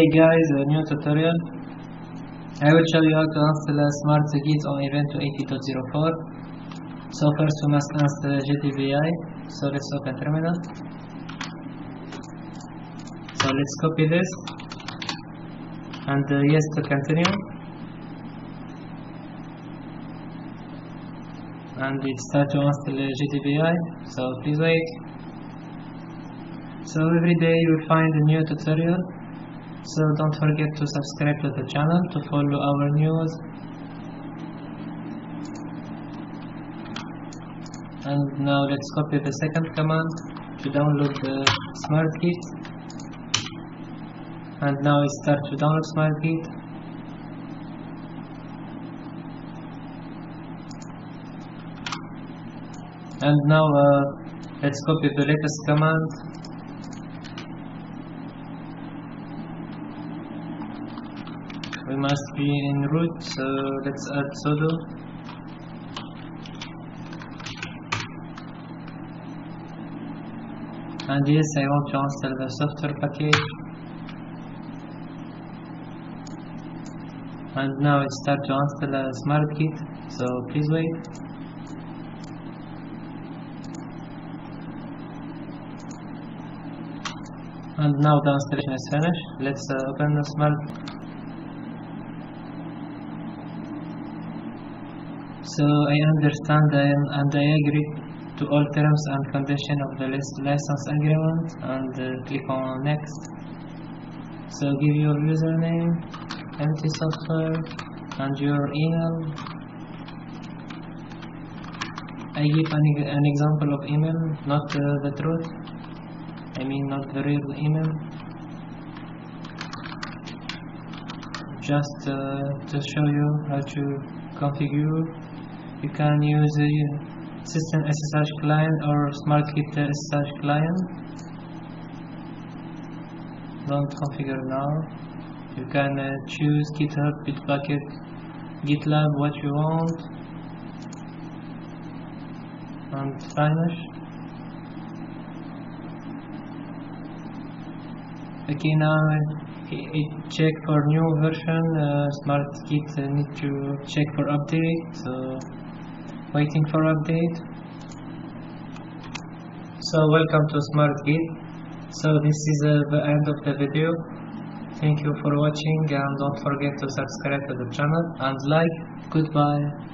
Hey guys, a new tutorial. I will show you how to install SmartGit on Ubuntu 18.04. So first we must install gdebi. So let's open terminal. So let's copy this and yes to continue. And it starts to install gdebi. So please wait. So every day you will find a new tutorial. So don't forget to subscribe to the channel to follow our news. And now let's copy the second command to download the SmartGit. And now it starts to download SmartGit. And now let's copy the latest command. We must be in root, so let's add sudo. And yes, I want to install the software package. And now it starts to install SmartGit, so please wait. And now the installation is finished. Let's open the SmartGit. So I understand and I agree to all terms and conditions of the license agreement and click on next. So give your username, empty software and your email. I give an example of email, not the truth. I mean not the real email. Just to show you how to configure. You can use a system SSH client or SmartGit SSH client. Don't configure now. You can choose GitHub, Bitbucket, GitLab, what you want, and finish. Okay, now it check for new version. SmartGit need to check for update. So waiting for update. So welcome to SmartGit. So this is the end of the video. Thank you for watching and don't forget to subscribe to the channel and like. Goodbye.